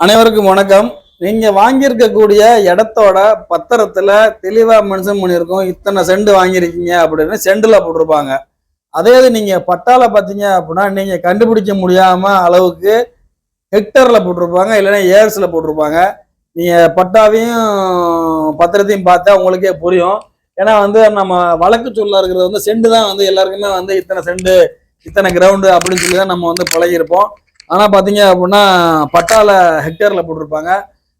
அனைவருக்கும் வணக்கம். நீங்க வாங்கியிருக்கக்கூடிய இடத்தோட பத்திரத்துல தெளிவா மென்ஷன் பண்ணியிருக்கோம், இத்தனை சென்ட் வாங்கியிருக்கீங்க அப்படின்னு சென்ட்ல போட்டிருப்பாங்க. அதே இது நீங்க பட்டால பார்த்தீங்க அப்படின்னா நீங்க கண்டுபிடிக்க முடியாம அளவுக்கு ஹெக்டர்ல போட்டிருப்பாங்க, இல்லைன்னா ஏர்ஸ்ல போட்டிருப்பாங்க. நீங்க பட்டாவையும் பத்திரத்தையும் பார்த்தா உங்களுக்கே புரியும். ஏன்னா நம்ம வழக்கு சொல்ல இருக்கிறது சென்ட் தான் எல்லாருக்குமே இத்தனை சென்ட் இத்தனை கிரவுண்டு அப்படின்னு சொல்லி தான் நம்ம பழகியிருப்போம். ஆனா பாத்தீங்க அப்படின்னா பட்டால ஹெக்டர்ல போட்டிருப்பாங்க.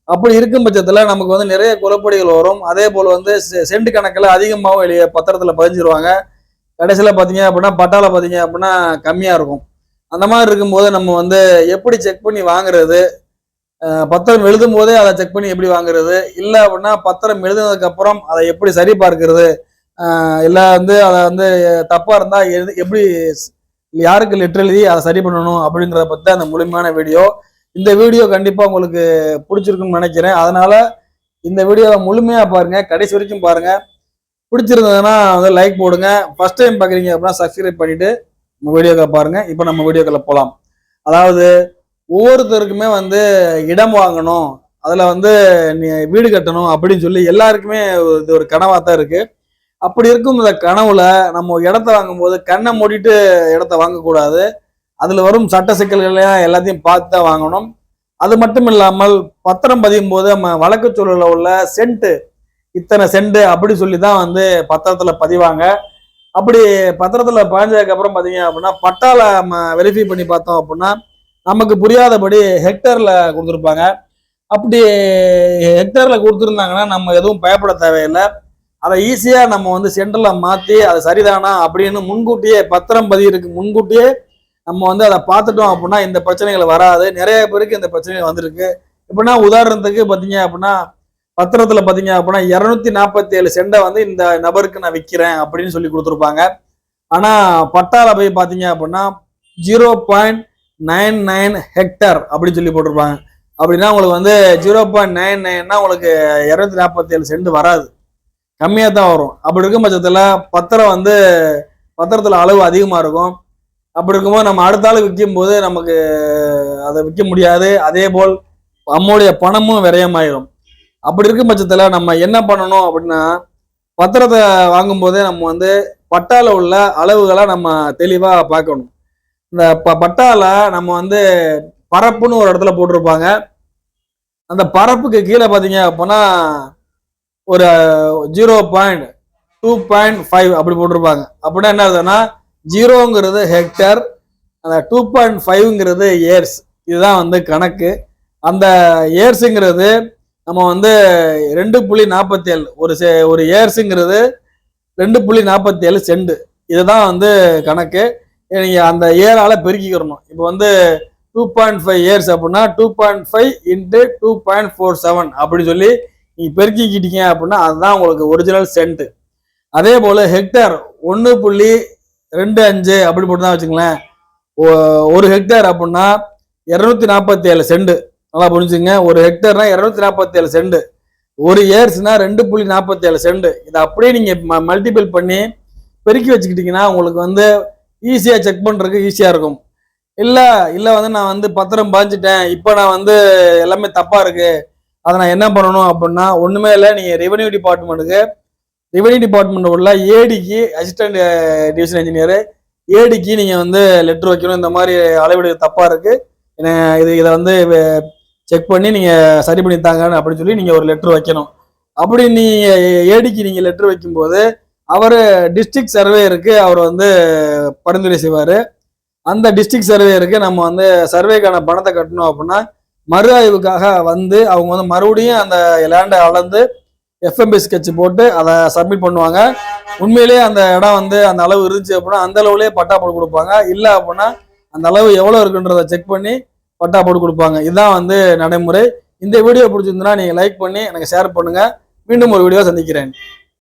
அப்படி இருக்கும் பட்சத்துல நமக்கு நிறைய குழப்படிகள் வரும். அதே போல சென்ட் கணக்குல அதிகமாகவும் வெளியே பத்திரத்துல பதிஞ்சிருவாங்க. கடைசியில பாத்தீங்க அப்படின்னா பட்டால பாத்தீங்க அப்படின்னா கம்மியா இருக்கும். அந்த மாதிரி இருக்கும்போது நம்ம எப்படி செக் பண்ணி வாங்குறது, பத்திரம் எழுதும் போதே அதை செக் பண்ணி எப்படி வாங்குறது, இல்லை அப்படின்னா பத்திரம் எழுதுனதுக்கு அப்புறம் அதை எப்படி சரி பார்க்கிறது, இல்லை அதை தப்பா இருந்தா எப்படி யாருக்கு லெட்டர் எழுதி அதை சரி பண்ணணும் அப்படின்றத பற்றி அந்த முழுமையான வீடியோ. இந்த வீடியோ கண்டிப்பாக உங்களுக்கு பிடிச்சிருக்குன்னு நினைக்கிறேன். அதனால இந்த வீடியோவை முழுமையாக பாருங்க, கடைசி வரைக்கும் பாருங்க. பிடிச்சிருந்ததுன்னா லைக் போடுங்க. ஃபர்ஸ்ட் டைம் பார்க்குறீங்க அப்படின்னா சப்ஸ்கிரைப் பண்ணிட்டு நம்ம வீடியோக்களை பாருங்க. இப்போ நம்ம வீடியோக்களை போகலாம். அதாவது ஒவ்வொருத்தருக்குமே இடம் வாங்கணும், அதில் நீ வீடு கட்டணும் அப்படின்னு சொல்லி எல்லாருக்குமே இது ஒரு கனவாக தான் இருக்கு. அப்படி இருக்கும் இந்த கனவுல நம்ம இடத்த வாங்கும்போது கண்ணை மூடிட்டு இடத்த வாங்கக்கூடாது. அதுல வரும் சட்ட சிக்கல்களையும் எல்லாத்தையும் பார்த்து தான் வாங்கணும். அது மட்டும் இல்லாமல் பத்திரம் பதியும் போது நம்ம வழக்கு சூழல உள்ள சென்ட் இத்தனை சென்ட் அப்படி சொல்லி தான் பத்திரத்துல பதிவாங்க. அப்படி பத்திரத்துல பதிஞ்சதுக்கு அப்புறம் பாத்தீங்க அப்படின்னா பட்டால நம்ம வெரிஃபை பண்ணி பார்த்தோம் அப்படின்னா நமக்கு புரியாதபடி ஹெக்டர்ல கொடுத்துருப்பாங்க. அப்படி ஹெக்டர்ல கொடுத்துருந்தாங்கன்னா நம்ம எதுவும் பயப்பட தேவையில்லை. அதை ஈஸியா நம்ம சென்டர்ல மாத்தி அது சரிதானா அப்படின்னு முன்கூட்டியே பத்திரம் பதியிருக்கு முன்கூட்டியே நம்ம அதை பார்த்துட்டோம் அப்படின்னா இந்த பிரச்சனைகள் வராது. நிறைய பேருக்கு இந்த பிரச்சனைகள் வந்திருக்கு. எப்படின்னா உதாரணத்துக்கு பாத்தீங்க அப்படின்னா பத்திரத்துல பாத்தீங்க அப்படின்னா 247 சென்டை இந்த நபருக்கு நான் விற்கிறேன் அப்படின்னு சொல்லி கொடுத்துருப்பாங்க. ஆனா பட்டால போய் பாத்தீங்க அப்படின்னா 0.99 ஹெக்டர் அப்படின்னு சொல்லி போட்டிருப்பாங்க. அப்படின்னா உங்களுக்கு 0.99னா உங்களுக்கு 247 சென்ட் வராது, கம்மியா தான் வரும். அப்படி இருக்கும் பட்சத்துல பத்திரம் பத்திரத்துல அளவு அதிகமா இருக்கும். அப்படி இருக்கும்போது நம்ம அடுத்த ஆள் விற்கும் போது நமக்கு அதை விற்க முடியாது. அதே போல் நம்மளுடைய பணமும் விரயமாயிரும். அப்படி இருக்கும் பட்சத்துல நம்ம என்ன பண்ணணும் அப்படின்னா பத்திரத்தை வாங்கும் போதே நம்ம பட்டால உள்ள அளவுகளை நம்ம தெளிவா பார்க்கணும். இந்த பட்டால நம்ம பரப்புன்னு ஒரு இடத்துல போட்டிருப்பாங்க. அந்த பரப்புக்கு கீழே பாத்தீங்க அப்படின்னா ஒரு 0.2.5 அப்படி போட்டிருப்பாங்க. அப்படின்னா என்ன ஆகுதுன்னா 0ங்கிறது ஹெக்டர், அந்த 2.5ங்கிறது ஏர்ஸ். இதுதான் கணக்கு. அந்த ஏர்ஸுங்கிறது நம்ம 2.47 ஒரு ஏர்ஸுங்கிறது 2.47 சென்ட். இதுதான் கணக்கு. நீங்க அந்த ஏரால பெருக்கிக்கிறணும். இப்போ 2.5 ஏர்ஸ் அப்படின்னா 2.5 into 2.47 அப்படி சொல்லி நீங்க பெருக்கிக்கிட்டீங்க அப்படின்னா அதுதான் உங்களுக்கு ஒரிஜினல் சென்ட். அதே போல ஹெக்டர் 1.25 அப்படி போட்டு தான் வச்சுங்களேன். ஒரு ஹெக்டர் அப்படின்னா 247 சென்ட். நல்லா புரிஞ்சுங்க, ஒரு ஹெக்டர்னா 247 சென்ட். ஒரு ஏர்ஸ்னா 2.47 சென்ட். இதை அப்படியே நீங்க மல்டிபிள் பண்ணி பெருக்கி வச்சுக்கிட்டீங்கன்னா உங்களுக்கு ஈஸியா செக் பண்றதுக்கு ஈஸியா இருக்கும். இல்ல நான் பத்திரம் பாஞ்சிட்டேன், இப்போ நான் எல்லாமே தப்பா இருக்கு, அதை நான் என்ன பண்ணணும் அப்படின்னா ஒண்ணுமே இல்லை. நீங்க ரெவென்யூ டிபார்ட்மெண்ட் உள்ள ஏடிக்கு, அசிஸ்டன்ட் டிவிஷன் இன்ஜினியர் ஏடிக்கு நீங்க லெட்டர் வைக்கணும். இந்த மாதிரி அளவீடு தப்பா இருக்கு, இதை செக் பண்ணி நீங்க சரி பண்ணித்தாங்க அப்படின்னு சொல்லி நீங்க ஒரு லெட்டர் வைக்கணும். அப்படி நீங்க ஏடிக்கு நீங்க லெட்டர் வைக்கும்போது அவரு டிஸ்ட்ரிக்ட் சர்வேயருக்கு அவர் பரிந்துரை செய்வாரு. அந்த டிஸ்ட்ரிக்ட் சர்வேயருக்கு நம்ம சர்வேக்கான பணத்தை கட்டணும் அப்படின்னா மறு ஆய்வுக்காக அவங்க மறுபடியும் அந்த லேண்டை அளந்து எஃப்எம்பி ஸ்கெட்ச் போட்டு அதை சப்மிட் பண்ணுவாங்க. உண்மையிலேயே அந்த இடம் அந்த அளவு இருந்துச்சு அப்படின்னா அந்த அளவுலேயே பட்டா போட்டு கொடுப்பாங்க. இல்லை அப்படின்னா அந்த அளவு எவ்வளோ இருக்குன்றதை செக் பண்ணி பட்டா போட்டு கொடுப்பாங்க. இதுதான் நடைமுறை. இந்த வீடியோ பிடிச்சிருந்ததுன்னா நீங்கள் லைக் பண்ணி எனக்கு ஷேர் பண்ணுங்க. மீண்டும் ஒரு வீடியோ சந்திக்கிறேன்.